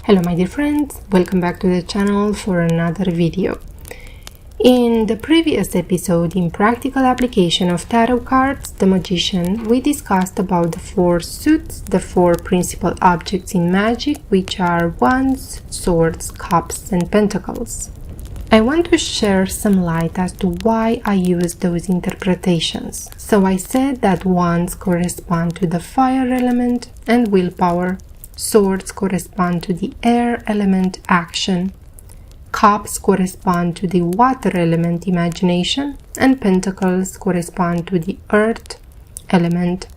Hello my dear friends, welcome back to the channel for another video. In the previous episode, in practical application of tarot cards, the Magician, we discussed about the four suits, the four principal objects in magic, which are Wands, Swords, Cups and Pentacles. I want to share some light as to why I use those interpretations. So I said that Wands correspond to the fire element and willpower. Swords correspond to the air element, action. Cups correspond to the water element, imagination. And Pentacles correspond to the earth element,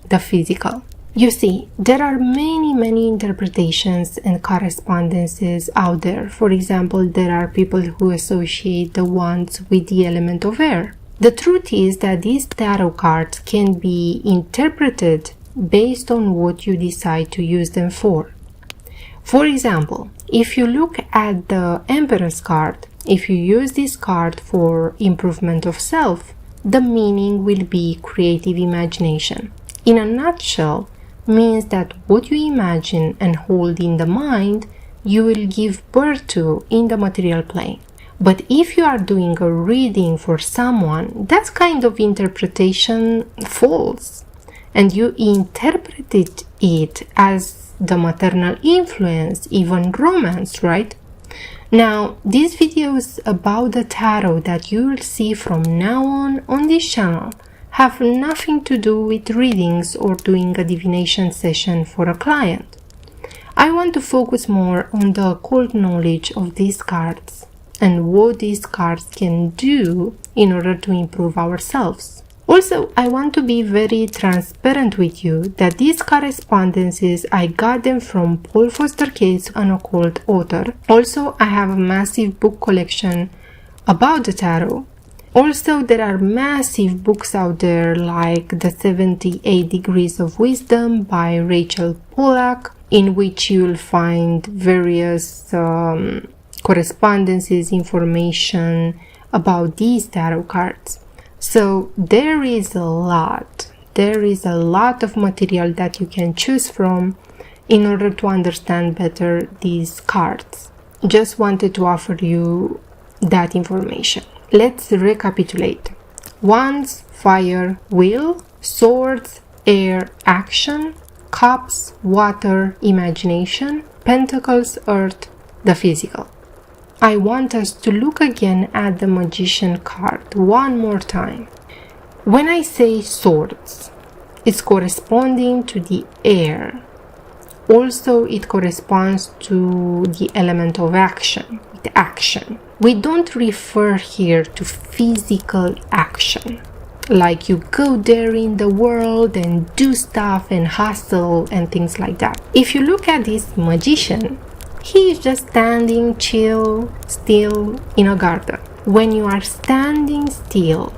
the physical. You see, there are many interpretations and correspondences out there. For example, there are people who associate the wands with the element of air. The truth is that these tarot cards can be interpreted based on what you decide to use them for. For example, if you look at the Emperor's card, if you use this card for improvement of self, the meaning will be creative imagination. In a nutshell, means that what you imagine and hold in the mind, you will give birth to in the material plane. But if you are doing a reading for someone, that kind of interpretation falls. And you interpreted it as the maternal influence, even romance, right? Now, these videos about the tarot that you will see from now on this channel have nothing to do with readings or doing a divination session for a client. I want to focus more on the occult knowledge of these cards and what these cards can do in order to improve ourselves. Also, I want to be very transparent with you that these correspondences, I got them from Paul Foster Case, an occult author. Also, I have a massive book collection about the tarot. Also, there are massive books out there like The 78 Degrees of Wisdom by Rachel Pollack, in which you'll find various correspondences, information about these tarot cards. So there is a lot of material that you can choose from in order to understand better these cards. Just wanted to offer you that information. Let's recapitulate. Wands, fire, will. Swords, air, action. Cups, water, imagination. Pentacles, earth, the physical. I want us to look again at the Magician card one more time. When I say swords, it's corresponding to the air. Also, it corresponds to the element of action, the action. We don't refer here to physical action, like you go there in the world and do stuff and hustle and things like that. If you look at this Magician, he is just standing still in a garden. When you are standing still,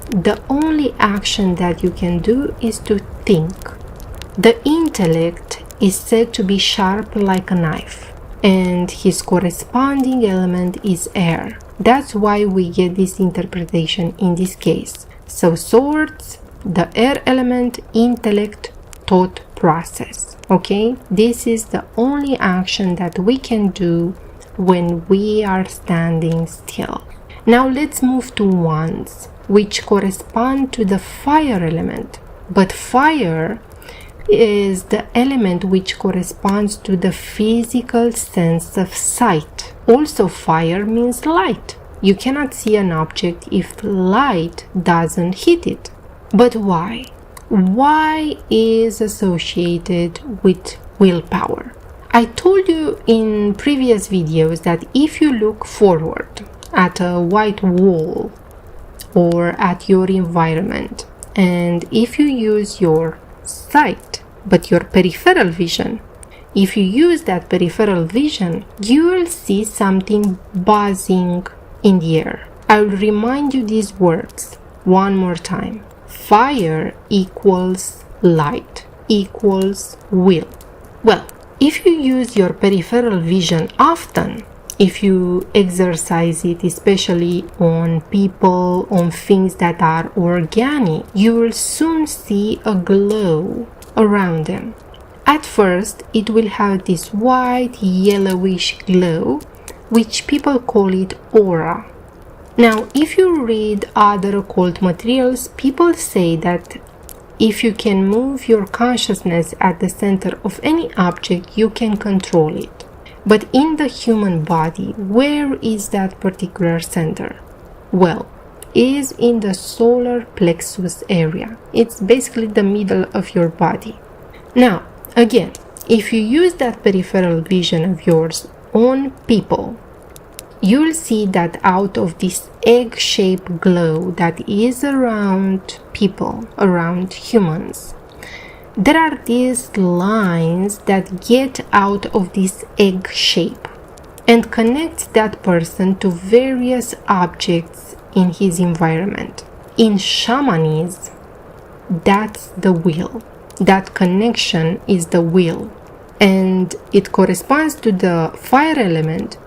the only action that you can do is to think. The intellect is said to be sharp like a knife, and his corresponding element is air. That's why we get this interpretation in this case. So swords, the air element, intellect, thought process. Okay, this is the only action that we can do when we are standing still. Now let's move to wands, which correspond to the fire element. But fire is the element which corresponds to the physical sense of sight. Also, fire means light. You cannot see an object if light doesn't hit it. But why? Why is associated with willpower? I told you in previous videos that if you look forward at a white wall or at your environment, and if you use your sight but your peripheral vision, if you use that peripheral vision, you will see something buzzing in the air. I will remind you these words one more time. Fire equals light equals will. Well, if you use your peripheral vision often, if you exercise it, especially on people, on things that are organic, you will soon see a glow around them. At first, it will have this white yellowish glow, which people call it aura. Now, if you read other occult materials, people say that if you can move your consciousness at the center of any object, you can control it. But in the human body, where is that particular center? Well, is in the solar plexus area. It's basically the middle of your body. Now, again, if you use that peripheral vision of yours on people, you'll see that out of this egg-shaped glow that is around people, around humans, there are these lines that get out of this egg shape and connect that person to various objects in his environment. In shamanism, that's the will. That connection is the will. And it corresponds to the fire element,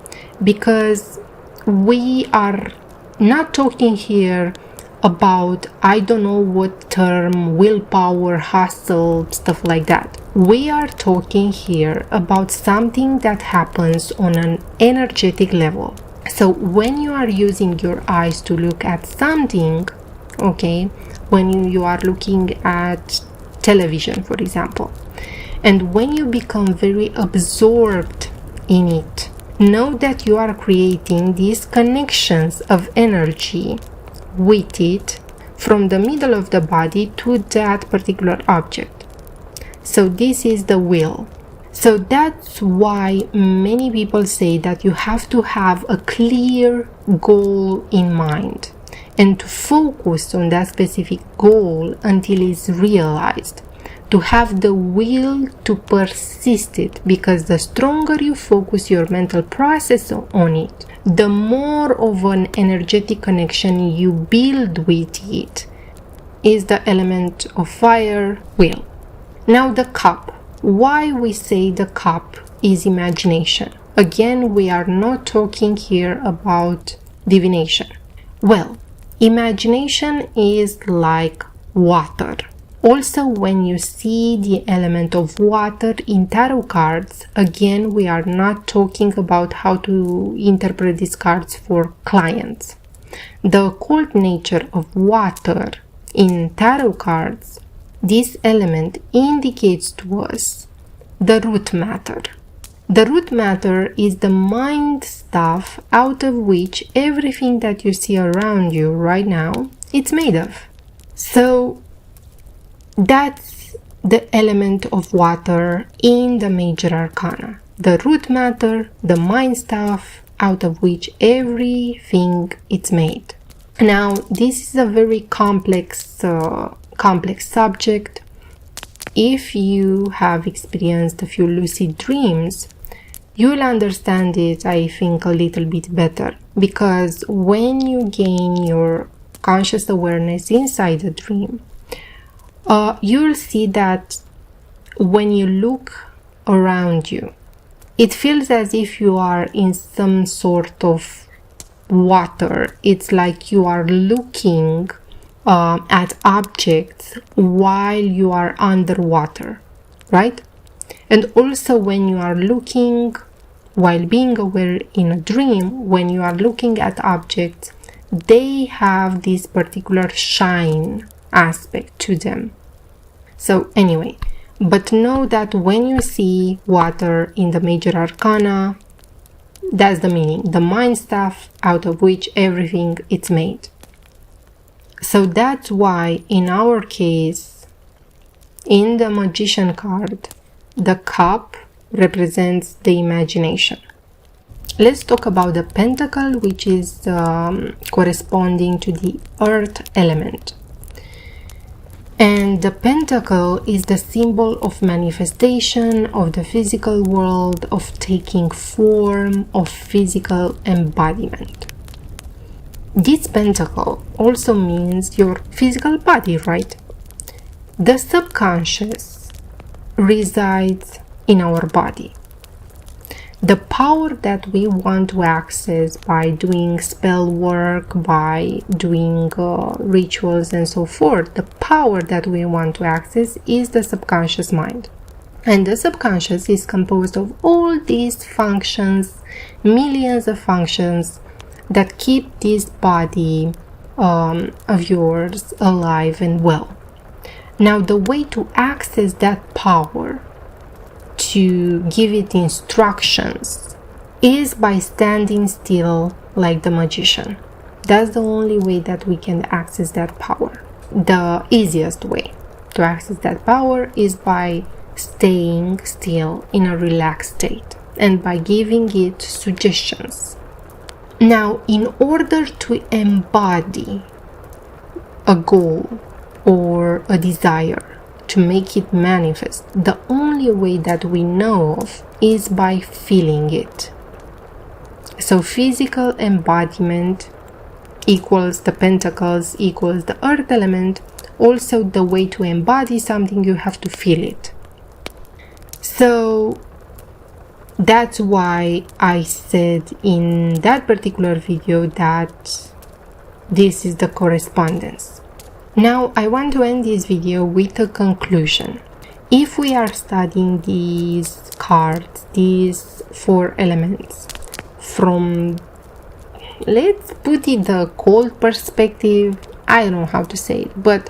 because we are not talking here about, I don't know what term, willpower, hustle, stuff like that. We are talking here about something that happens on an energetic level. So when you are using your eyes to look at something, okay, when you are looking at television, for example, and when you become very absorbed in it, know that you are creating these connections of energy with it from the middle of the body to that particular object. So this is the will. So that's why many people say that you have to have a clear goal in mind and to focus on that specific goal until it's realized. To have the will to persist it, because the stronger you focus your mental process on it, the more of an energetic connection you build with it, is the element of fire, will. Now the cup. Why we say the cup is imagination? Again, we are not talking here about divination. Well, imagination is like water. Also, when you see the element of water in tarot cards, again, we are not talking about how to interpret these cards for clients. The occult nature of water in tarot cards, this element indicates to us the root matter. The root matter is the mind stuff out of which everything that you see around you right now, it's made of. So that's the element of water in the major arcana. The root matter, the mind stuff out of which everything is made. Now, this is a very complex subject. If you have experienced a few lucid dreams, you'll understand it, I think, a little bit better. Because when you gain your conscious awareness inside the dream, you'll see that when you look around you, it feels as if you are in some sort of water. It's like you are looking at objects while you are underwater, right? And also when you are looking, while being aware in a dream, when you are looking at objects, they have this particular shine aspect to them. So anyway, but know that when you see water in the major arcana, that's the meaning, the mind stuff out of which everything is made. So that's why in our case, in the Magician card, the cup represents the imagination. Let's talk about the pentacle, which is corresponding to the earth element. And the pentacle is the symbol of manifestation, of the physical world, of taking form, of physical embodiment. This pentacle also means your physical body, right? The subconscious resides in our body. The power that we want to access by doing spell work, by doing rituals and so forth, the power that we want to access is the subconscious mind. And the subconscious is composed of all these functions, millions of functions that keep this body of yours alive and well. Now, the way to access that power, to give it instructions, is by standing still like the magician. That's the only way that we can access that power. The easiest way to access that power is by staying still in a relaxed state and by giving it suggestions. Now, in order to embody a goal or a desire, to make it manifest, the only way that we know of is by feeling it. So physical embodiment equals the Pentacles, equals the earth element. Also, the way to embody something, you have to feel it. So that's why I said in that particular video that this is the correspondence. Now I want to end this video with a conclusion. If we are studying these cards, these 4 elements, from, let's put it the occult perspective, I don't know how to say it, but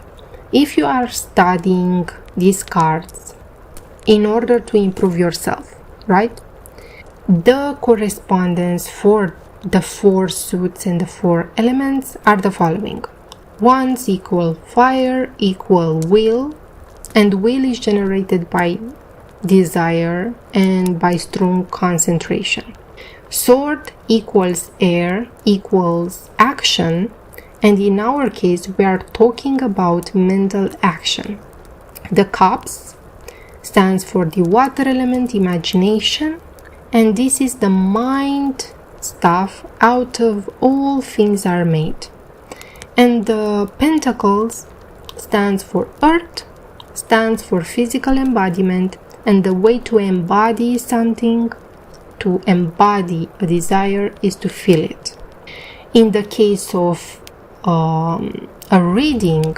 if you are studying these cards in order to improve yourself, right? The correspondence for the 4 suits and the 4 elements are the following. Wands equal fire, equal will, and will is generated by desire and by strong concentration. Sword equals air, equals action, and in our case we are talking about mental action. The cups stands for the water element, imagination, and this is the mind stuff. Out of all things are made. And the Pentacles stands for earth, stands for physical embodiment, and the way to embody something, to embody a desire, is to feel it. In the case of a reading,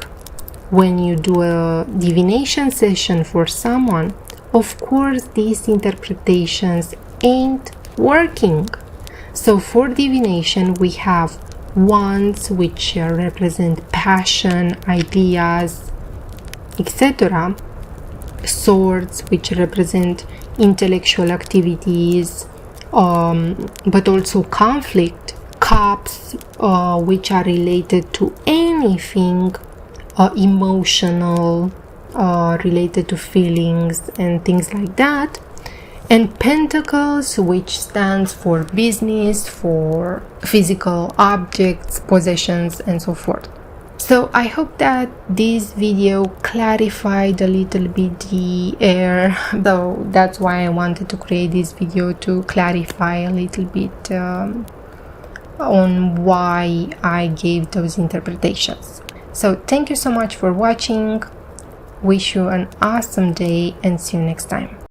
when you do a divination session for someone, of course these interpretations ain't working. So for divination we have wands, which represent passion, ideas, etc. Swords, which represent intellectual activities, but also conflict. Cups, which are related to anything emotional, related to feelings and things like that. And Pentacles, which stands for business, for physical objects, possessions, and so forth. So I hope that this video clarified a little bit the air, though that's why I wanted to create this video, to clarify a little bit on why I gave those interpretations. So thank you so much for watching. Wish you an awesome day and see you next time.